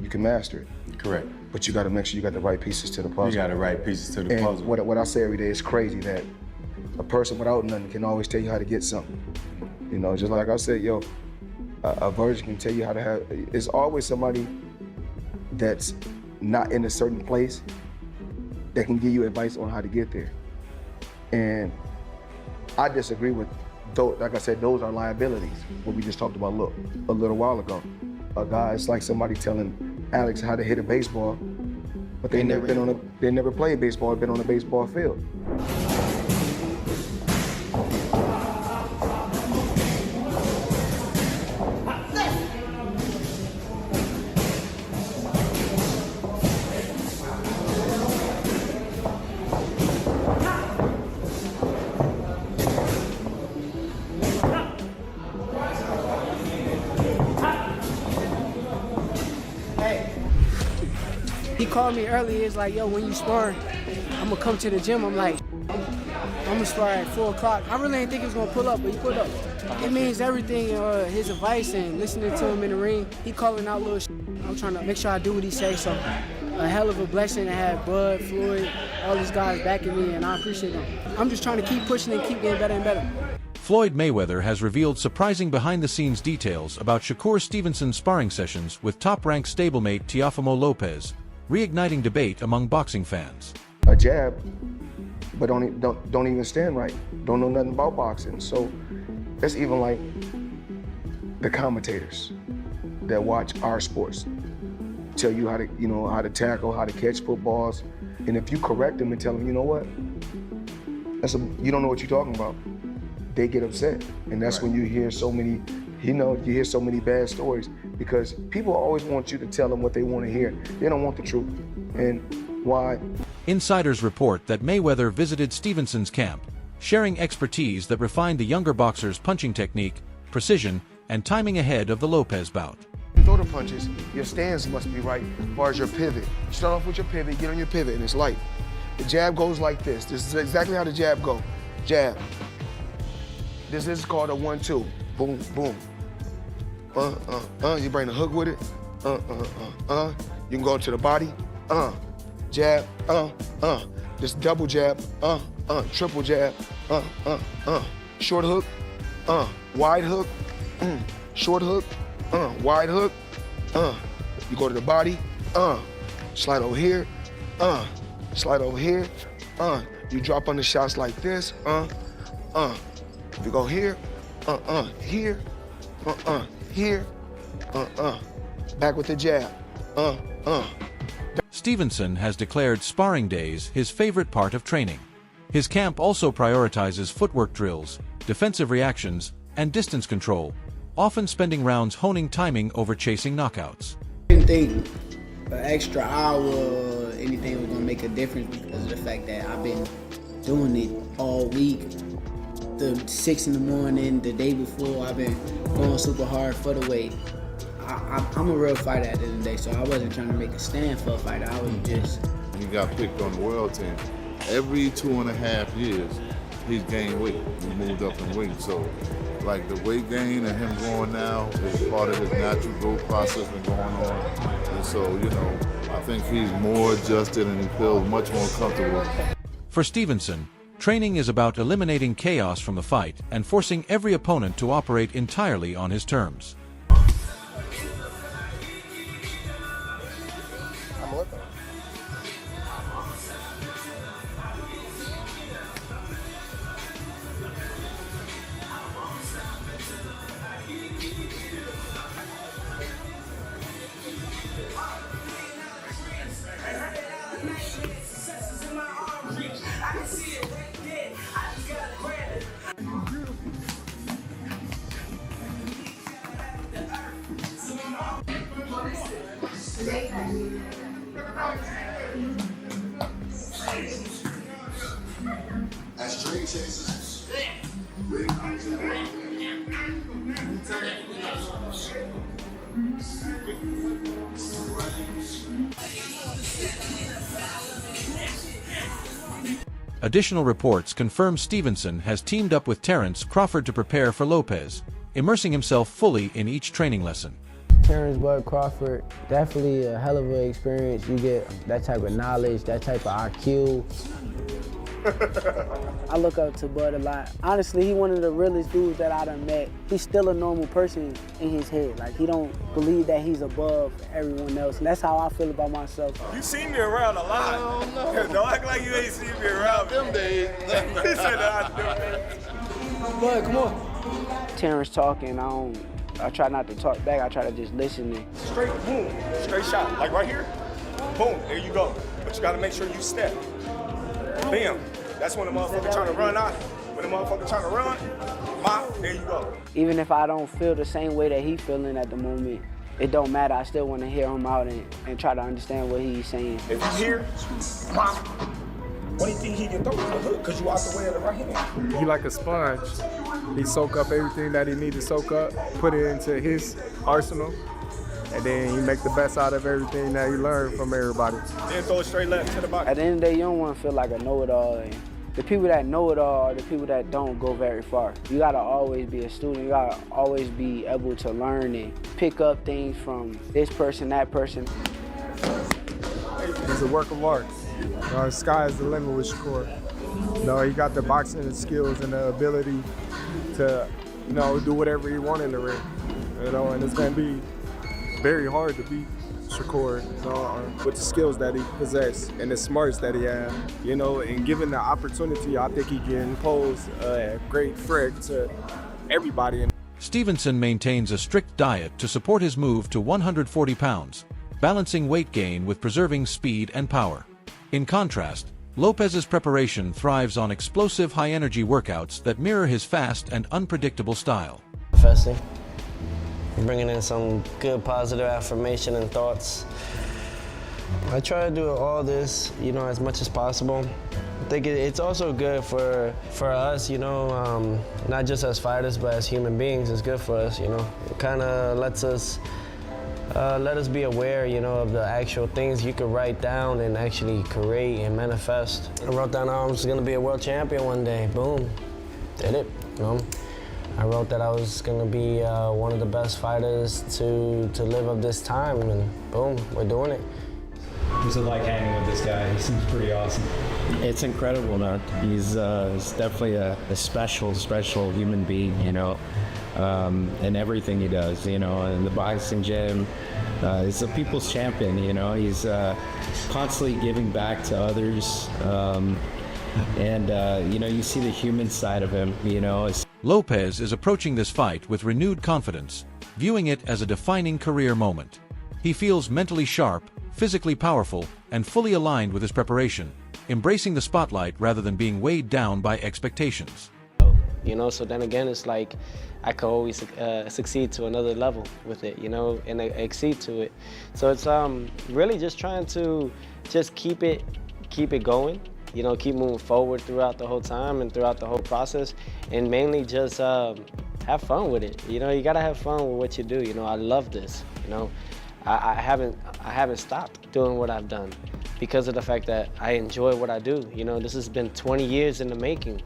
you can master it. Correct. But you got to make sure you got the right pieces to the puzzle. You got the right pieces to the and puzzle. What I say every day is crazy that a person without nothing can always tell you how to get something. You know, just like I said, yo, a virgin can tell you how to have. It's always somebody that's not in a certain place that can give you advice on how to get there. And I disagree with those. Like I said, those are liabilities. What we just talked about a little while ago. A guy, it's like somebody telling Alex how to hit a baseball, but they never played baseball or been on a baseball field. He called me earlier, he's like, yo, when you spar, I'm gonna come to the gym. I'm like, I'm gonna spar at 4 o'clock. I really didn't think he was gonna pull up, but he pulled up. It means everything, his advice and listening to him in the ring. He calling out little shit. I'm trying to make sure I do what he says, so a hell of a blessing to have Bud, Floyd, all these guys backing me, and I appreciate them. I'm just trying to keep pushing and keep getting better and better. Floyd Mayweather has revealed surprising behind-the-scenes details about Shakur Stevenson's sparring sessions with top-ranked stablemate Teofimo Lopez, reigniting debate among boxing fans. A jab, but don't even stand right. Don't know nothing about boxing. So that's even like the commentators that watch our sports tell you how to tackle, how to catch footballs, and if you correct them and tell them, you know what, you don't know what you're talking about, they get upset, and that's when you hear so many. You hear so many bad stories because people always want you to tell them what they want to hear. They don't want the truth. And why? Insiders report that Mayweather visited Stevenson's camp, sharing expertise that refined the younger boxer's punching technique, precision, and timing ahead of the Lopez bout. Throw the punches, your stance must be right as far as your pivot. Start off with your pivot, get on your pivot, and it's light. The jab goes like this. This is exactly how the jab goes. Jab. This is called a 1-2. Boom, boom. You bring the hook with it. You can go to the body. Jab. Just double jab. Triple jab. Short hook. Wide hook. Short hook. Wide hook. You go to the body. Slide over here. Slide over here. You drop on the shots like this. You go here. Here. Here, back with the jab, Stevenson has declared sparring days his favorite part of training. His camp also prioritizes footwork drills, defensive reactions, and distance control, often spending rounds honing timing over chasing knockouts. I didn't think an extra hour or anything was gonna make a difference because of the fact that I've been doing it all week. The 6 in the morning, the day before, I've been going super hard for the weight. I'm a real fighter at the end of the day, so I wasn't trying to make a stand for a fighter. I was just... He got picked on the world team. Every 2.5 years, he's gained weight. He moved up in weight. So, like, the weight gain and him growing now is part of his natural growth process been going on. And so, I think he's more adjusted and he feels much more comfortable. For Stevenson, training is about eliminating chaos from the fight and forcing every opponent to operate entirely on his terms. Additional reports confirm Stevenson has teamed up with Terrence Crawford to prepare for Lopez, immersing himself fully in each training lesson. Terrence Bud Crawford, definitely a hell of an experience. You get that type of knowledge, that type of IQ. I look up to Bud a lot. Honestly, he one of the realest dudes that I done met. He's still a normal person in his head. Like, he don't believe that he's above everyone else. And that's how I feel about myself. You seen me around a lot. Oh, no. Don't act like you ain't seen me around. Them days. He said that. Bud, come on. Terrence talking, I try not to talk back. I try to just listen. Straight, boom, straight shot. Like right here, boom, there you go. But you gotta make sure you step. Bam. That's when the motherfucker trying to run out. When the motherfucker trying to run, there you go. Even if I don't feel the same way that he's feeling at the moment, it don't matter. I still want to hear him out and try to understand what he's saying. If he's here, what do you think he can throw to the hook? Because you out the way of the right hand. He like a sponge. He soak up everything that he need to soak up, put it into his arsenal, and then he make the best out of everything that he learned from everybody. Then throw it straight left to the body. At the end of the day, you don't want to feel like a know-it-all. And the people that know it all are the people that don't go very far. You gotta always be a student. You gotta always be able to learn and pick up things from this person, that person. He's a work of art. The sky is the limit with Shakur. He got the boxing skills and the ability to, do whatever he wants in the ring. And it's gonna be very hard to beat Shakur, with the skills that he possesses and the smarts that he has, and given the opportunity, I think he can pose a great threat to everybody. Stevenson maintains a strict diet to support his move to 140 pounds, balancing weight gain with preserving speed and power. In contrast, Lopez's preparation thrives on explosive high-energy workouts that mirror his fast and unpredictable style. Manifesting, bringing in some good positive affirmation and thoughts. I try to do all this, as much as possible. I think it's also good for us, not just as fighters, but as human beings. It's good for us, It kind of let us be aware, of the actual things you could write down and actually create and manifest. I wrote down I was gonna be a world champion one day. Boom, did it. I wrote that I was gonna be one of the best fighters to live up this time, and boom, we're doing it. What's it like hanging with this guy? He seems pretty awesome. It's incredible, man. He's definitely a special human being, in everything he does, in the boxing gym. He's a people's champion, He's constantly giving back to others. You see the human side of him, Lopez is approaching this fight with renewed confidence, viewing it as a defining career moment. He feels mentally sharp, physically powerful, and fully aligned with his preparation, embracing the spotlight rather than being weighed down by expectations. So then again, it's like I could always succeed to another level with it, and exceed to it. So it's really just trying to just keep it going, keep moving forward throughout the whole time and throughout the whole process, and mainly just have fun with it. You gotta have fun with what you do. I love this. I haven't stopped doing what I've done because of the fact that I enjoy what I do. This has been 20 years in the making,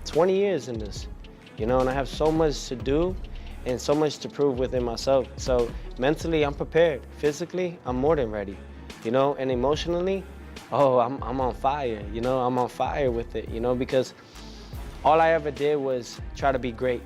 20 years in this, and I have so much to do and so much to prove within myself. So mentally, I'm prepared. Physically, I'm more than ready, and emotionally, I'm on fire, I'm on fire with it, because all I ever did was try to be great,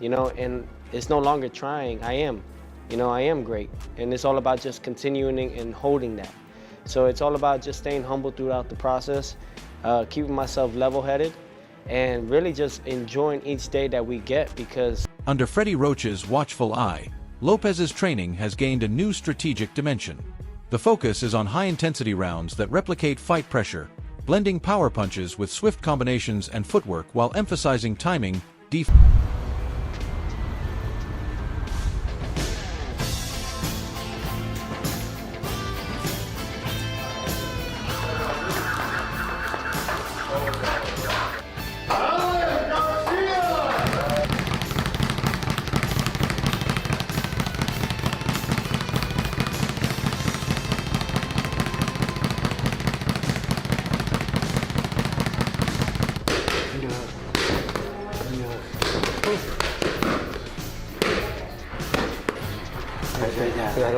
and it's no longer trying, I am. I am great, and it's all about just continuing and holding that. So it's all about just staying humble throughout the process, keeping myself level-headed, and really just enjoying each day that we get because... Under Freddie Roach's watchful eye, Lopez's training has gained a new strategic dimension. The focus is on high-intensity rounds that replicate fight pressure, blending power punches with swift combinations and footwork while emphasizing timing, defense.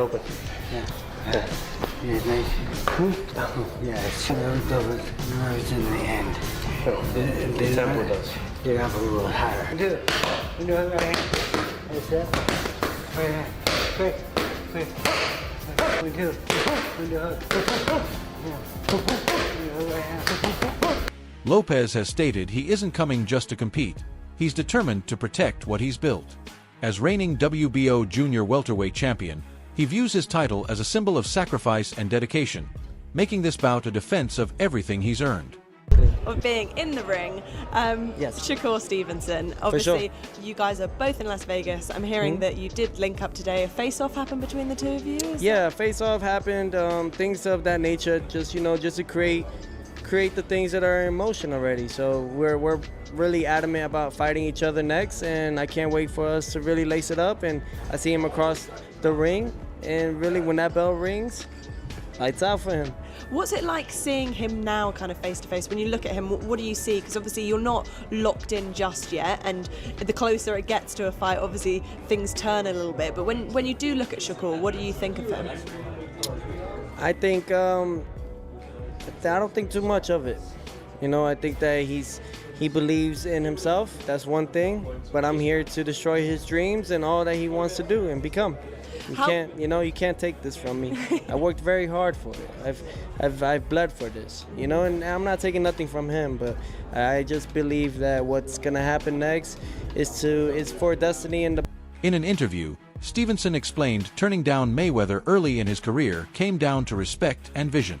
open. Yeah. Yeah, nice. Yeah, it's nerves in the end. The tempo does. They have a little higher. Do it. Do it right hand. That's it. Right hand. Quick. Quick. 1, 2. 1, 2, hook. Lopez has stated he isn't coming just to compete. He's determined to protect what he's built. As reigning WBO junior welterweight champion, he views his title as a symbol of sacrifice and dedication, making this bout a defense of everything he's earned. Of being in the ring, Yes. Shakur Stevenson. Obviously, sure. you guys are both in Las Vegas. I'm hearing that you did link up today. A face-off happened between the two of you. Yeah, face-off happened, things of that nature, just to create the things that are in motion already. So we're really adamant about fighting each other next, and I can't wait for us to really lace it up. And I see him across the ring, and really when that bell rings, lights out for him. What's it like seeing him now, kind of face to face? When you look at him, what do you see? Because obviously you're not locked in just yet, and the closer it gets to a fight, obviously things turn a little bit. But when you do look at Shakur, what do you think of him? I think I don't think too much of it. I think that he believes in himself. That's one thing. But I'm here to destroy his dreams and all that he wants to do and become. You can't take this from me. I worked very hard for it. I've bled for this, and I'm not taking nothing from him, but I just believe that what's gonna happen next is for destiny and the. In an interview, Stevenson explained turning down Mayweather early in his career came down to respect and vision.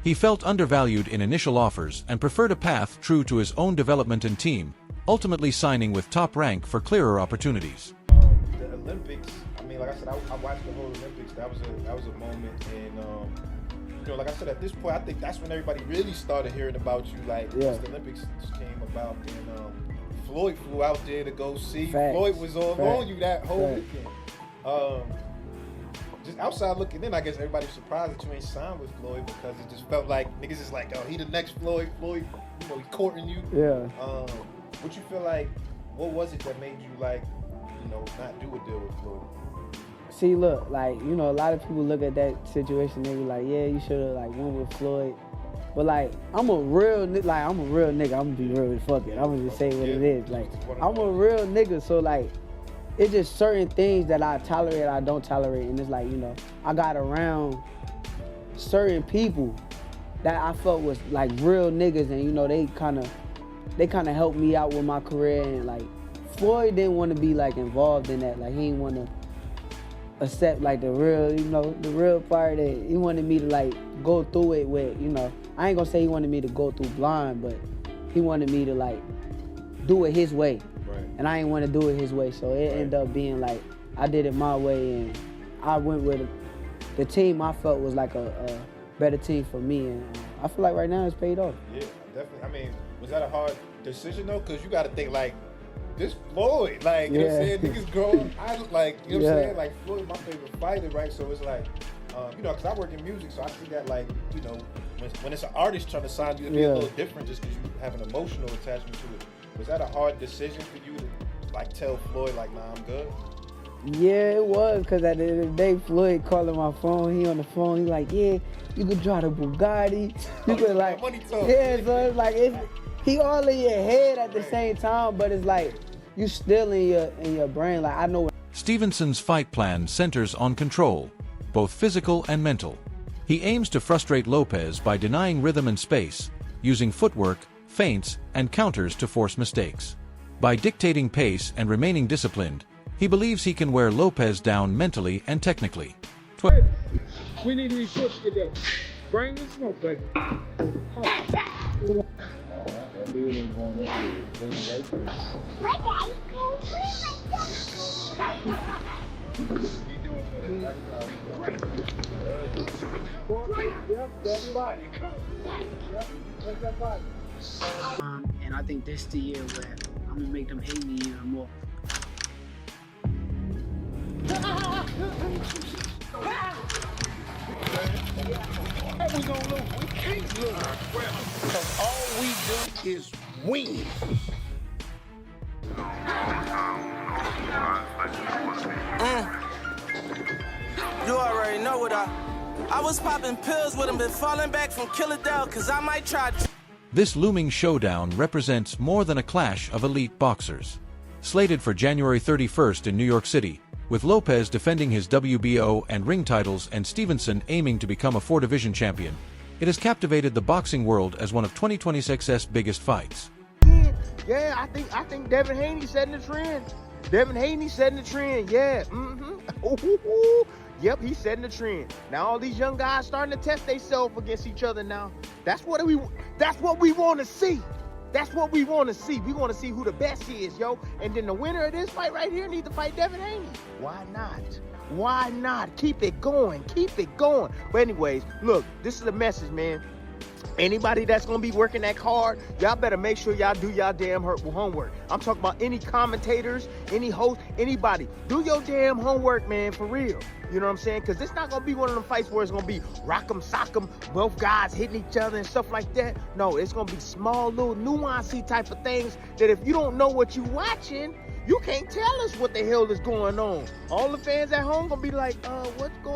He felt undervalued in initial offers and preferred a path true to his own development and team, ultimately signing with Top Rank for clearer opportunities. The Olympics, like I said, I watched the whole Olympics. That was a moment, and like I said, at this point, I think that's when everybody really started hearing about you. Like, once the Olympics came about, and Floyd flew out there to go see. Facts. Floyd was on you that whole Facts. weekend. Just outside looking in, I guess everybody's surprised that you ain't signed with Floyd, because it just felt like niggas is like, oh, he the next Floyd. Floyd, he courting you. Yeah. What you feel like? What was it that made you like, not do a deal with Floyd? See, look, like, a lot of people look at that situation, they be like, yeah, you should have, went with Floyd. But, I'm a real nigga. I'm gonna be real, fuck it. I'm gonna just say what it is. I'm a real nigga, so, it's just certain things that I tolerate, I don't tolerate. And it's I got around certain people that I felt was, real niggas. And, they kind of helped me out with my career. And, Floyd didn't want to be, involved in that. He didn't want to accept the real part that he wanted me to go through it with, I ain't gonna say he wanted me to go through blind, but he wanted me to do it his way. Right. And I ain't want to do it his way, so it ended up being I did it my way, and I went with the team I felt was a better team for me, and I feel like right now it's paid off. Yeah, definitely. Was that a hard decision though? Because you got to think this Floyd, you know what I'm saying? Niggas growing, you know what I'm saying? Floyd, my favorite fighter, right? So it's because I work in music, so I see that when it's an artist trying to sign you, it'd be a little different just because you have an emotional attachment to it. Was that a hard decision for you to tell Floyd nah, I'm good? Yeah, it was, because at the end of the day, Floyd calling my phone, he on the phone, he yeah, you could drive the Bugatti, you could money talk. Yeah, so it's he all in your head at the same time, but it's you still in your brain. I know. Stevenson's fight plan centers on control, both physical and mental. He aims to frustrate Lopez by denying rhythm and space, using footwork, feints, and counters to force mistakes. By dictating pace and remaining disciplined, he believes he can wear Lopez down mentally and technically. We need to be pushed today. Bring the smoke, baby. And I think this is the year where I'm gonna make them hate me even more. We gonna lose. We can't lose. Because all we do is win. You already with her. I was popping pills with him, been falling back from Killadell, cause I might try. This looming showdown represents more than a clash of elite boxers. Slated for January 31st in New York City, with Lopez defending his WBO and ring titles and Stevenson aiming to become a 4-division champion, it has captivated the boxing world as one of 2026's biggest fights. Yeah, I think Devin Haney setting the trend. Devin Haney setting the trend, yeah. Yep, he's setting the trend. Now all these young guys starting to test themselves against each other now. That's what we want to see. That's what we want to see. We want to see who the best is, yo. And then the winner of this fight right here needs to fight Devin Haney. Why not? Why not? Keep it going. Keep it going. But anyways, look, this is a message, man. Anybody that's gonna be working that hard, y'all better make sure y'all do y'all damn homework. I'm talking about any commentators, any host, anybody. Do your damn homework, man, for real. You know what I'm saying? Because it's not gonna be one of them fights where it's gonna be rock'em sock'em, both guys hitting each other and stuff like that. No, it's gonna be small, little nuancey type of things that if you don't know what you watching, you can't tell us what the hell is going on. All the fans at home gonna be like, what's going on?